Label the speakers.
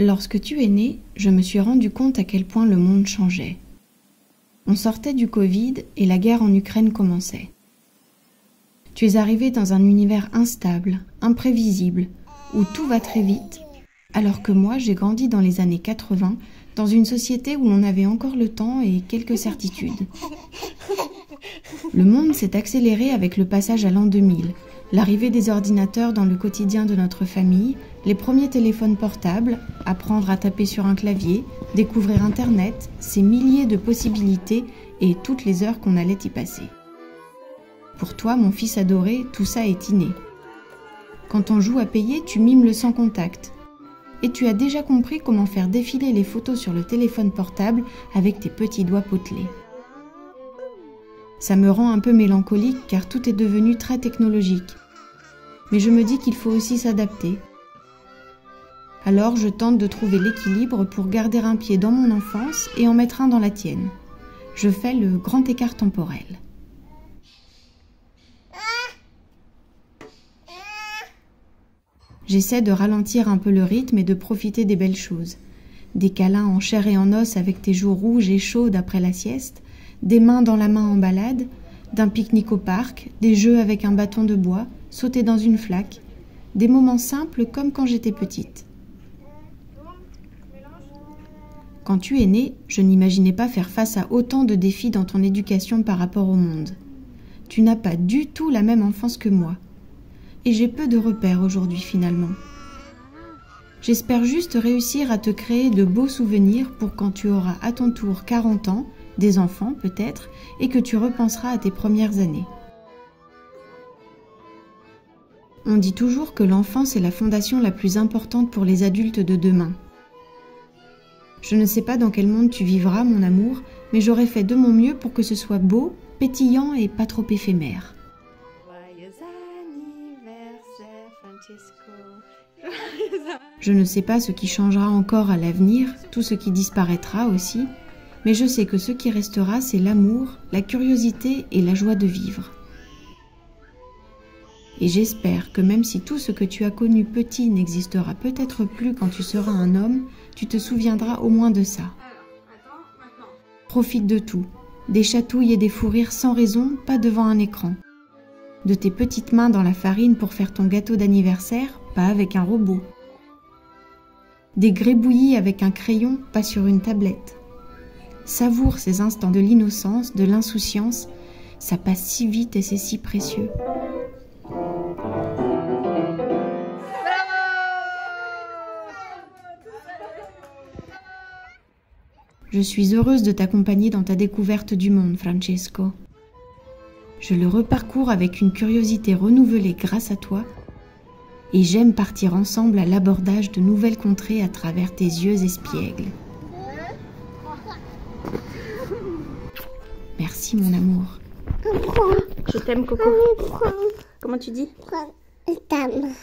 Speaker 1: Lorsque tu es né, je me suis rendu compte à quel point le monde changeait. On sortait du Covid et la guerre en Ukraine commençait. Tu es arrivé dans un univers instable, imprévisible, où tout va très vite, alors que moi j'ai grandi dans les années 80, dans une société où l'on avait encore le temps et quelques certitudes. Le monde s'est accéléré avec le passage à l'an 2000, l'arrivée des ordinateurs dans le quotidien de notre famille, les premiers téléphones portables, apprendre à taper sur un clavier, découvrir Internet, ses milliers de possibilités et toutes les heures qu'on allait y passer. Pour toi, mon fils adoré, tout ça est inné. Quand on joue à payer, tu mimes le sans contact. Et tu as déjà compris comment faire défiler les photos sur le téléphone portable avec tes petits doigts potelés. Ça me rend un peu mélancolique car tout est devenu très technologique. Mais je me dis qu'il faut aussi s'adapter. Alors je tente de trouver l'équilibre pour garder un pied dans mon enfance et en mettre un dans la tienne. Je fais le grand écart temporel. J'essaie de ralentir un peu le rythme et de profiter des belles choses. Des câlins en chair et en os avec tes joues rouges et chaudes après la sieste, des mains dans la main en balade, d'un pique-nique au parc, des jeux avec un bâton de bois, sauter dans une flaque, des moments simples comme quand j'étais petite. Quand tu es né, je n'imaginais pas faire face à autant de défis dans ton éducation par rapport au monde. Tu n'as pas du tout la même enfance que moi. Et j'ai peu de repères aujourd'hui finalement. J'espère juste réussir à te créer de beaux souvenirs pour quand tu auras à ton tour 40 ans, des enfants peut-être, et que tu repenseras à tes premières années. On dit toujours que l'enfance est la fondation la plus importante pour les adultes de demain. Je ne sais pas dans quel monde tu vivras, mon amour, mais j'aurai fait de mon mieux pour que ce soit beau, pétillant et pas trop éphémère. Je ne sais pas ce qui changera encore à l'avenir, tout ce qui disparaîtra aussi, mais je sais que ce qui restera, c'est l'amour, la curiosité et la joie de vivre. Et j'espère que même si tout ce que tu as connu petit n'existera peut-être plus quand tu seras un homme, tu te souviendras au moins de ça. Profite de tout, des chatouilles et des fous rires sans raison, pas devant un écran. De tes petites mains dans la farine pour faire ton gâteau d'anniversaire, pas avec un robot. Des grébouillis avec un crayon, pas sur une tablette. Savoure ces instants de l'innocence, de l'insouciance, ça passe si vite et c'est si précieux. Je suis heureuse de t'accompagner dans ta découverte du monde, Francesco. Je le reparcours avec une curiosité renouvelée grâce à toi et j'aime partir ensemble à l'abordage de nouvelles contrées à travers tes yeux espiègles. Merci mon amour. Je t'aime Coco. Comment tu dis?
Speaker 2: Je t'aime.